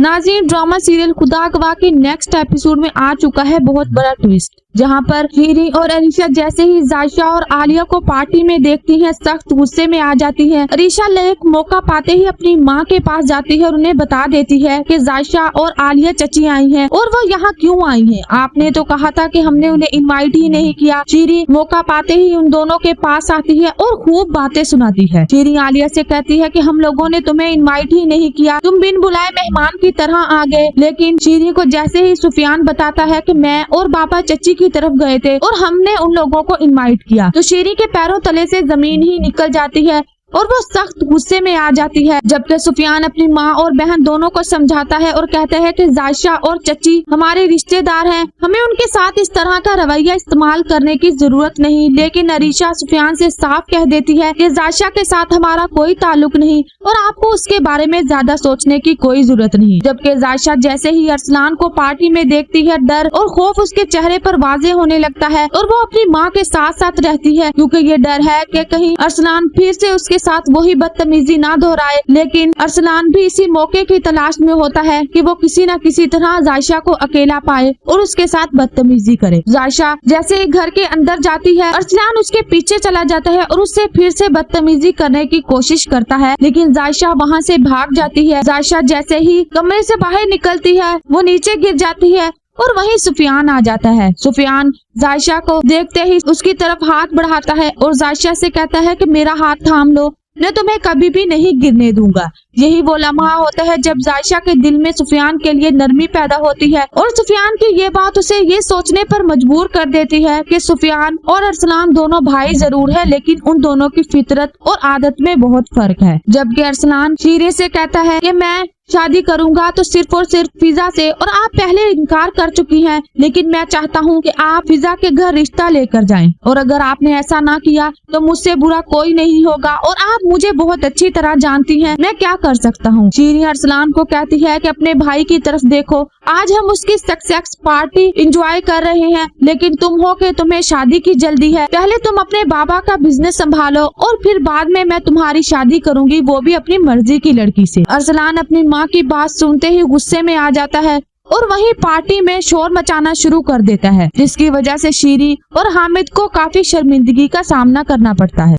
नाज़रीन, drama serial खुदा गवाह के नेक्स्ट एपिसोड में आ चुका है बहुत बड़ा ट्विस्ट, जहां पर शीरी और अरीशा जैसे ही जायशा और आलिया को पार्टी में देखती हैं, सख्त गुस्से में आ जाती है। अरीशा एक मौका पाते ही अपनी माँ के पास जाती है और उन्हें बता देती है कि जायशा और आलिया चची आई हैं और वो यहाँ क्यों आई हैं। आपने तो कहा था कि हमने उन्हें इनवाइट ही नहीं किया। शीरी मौका पाते ही उन दोनों के पास आती है और खूब बातें सुनाती है। शीरी आलिया से कहती है कि हम लोगों ने तुम्हें इनवाइट ही नहीं किया, तुम बिन बुलाए मेहमान की तरह आ गए। लेकिन शीरी को जैसे ही सुफियान बताता है कि मैं और बाबा चची की तरफ गए थे और हमने उन लोगों को इनवाइट किया, तो शीरी के पैरों तले से जमीन ही निकल जाती है और वो सख्त गुस्से में आ जाती है। जबकि सुफियान अपनी माँ और बहन दोनों को समझाता है और कहता है कि जायशा और चची हमारे रिश्तेदार हैं, हमें उनके साथ इस तरह का रवैया इस्तेमाल करने की जरूरत नहीं। लेकिन अरीशा सुफियान से साफ कह देती है कि जायशा के साथ हमारा कोई ताल्लुक नहीं और आपको उसके बारे में ज्यादा सोचने की कोई जरूरत नहीं। जबकि जायशा जैसे ही अरसलान को पार्टी में देखती है, डर और खौफ उसके चेहरे पर वाज़ेह होने लगता है और वो अपनी माँ के साथ साथ रहती है, क्योंकि ये डर है कि कहीं अरसलान फिर से उसके साथ वही बदतमीजी ना दोहराए। लेकिन अरसलान भी इसी मौके की तलाश में होता है कि वो किसी न किसी तरह जायशा को अकेला पाए और उसके साथ बदतमीजी करे। जायशा जैसे ही घर के अंदर जाती है, अरसलान उसके पीछे चला जाता है और उससे फिर से बदतमीजी करने की कोशिश करता है, लेकिन जायशा वहाँ से भाग जाती है। जायशा जैसे ही कमरे से बाहर निकलती है, वो नीचे गिर जाती है और वहीं सुफियान आ जाता है। सुफियान जायशा को देखते ही उसकी तरफ हाथ बढ़ाता है और जायशा से कहता है कि मेरा हाथ थाम लो, मैं तुम्हें कभी भी नहीं गिरने दूंगा। यही वो लम्हा होता है जब जायशा के दिल में सुफियान के लिए नरमी पैदा होती है और सुफियान की ये बात उसे ये सोचने पर मजबूर कर देती है कि सुफियान और अरसलान दोनों भाई जरूर है, लेकिन उन दोनों की फितरत और आदत में बहुत फर्क है। जबकि अरसलान शीरी से कहता है कि मैं शादी करूंगा तो सिर्फ और सिर्फ फिजा से, और आप पहले इनकार कर चुकी हैं, लेकिन मैं चाहता हूं कि आप फिजा के घर रिश्ता लेकर जाएं, और अगर आपने ऐसा ना किया तो मुझसे बुरा कोई नहीं होगा और आप मुझे बहुत अच्छी तरह जानती हैं, मैं क्या कर सकता हूं। शीरी अरसलान को कहती है कि अपने भाई की तरफ देखो, आज हम उसकी सक्सेस पार्टी एंजॉय कर रहे हैं, लेकिन तुम हो कि तुम्हें शादी की जल्दी है। पहले तुम अपने बाबा का बिजनेस संभालो और फिर बाद में मैं तुम्हारी शादी करूंगी, वो भी अपनी मर्जी की लड़की से। अरसलान अपनी माँ की बात सुनते ही गुस्से में आ जाता है और वहीं पार्टी में शोर मचाना शुरू कर देता है, जिसकी वजह से शीरी और हामिद को काफी शर्मिंदगी का सामना करना पड़ता है।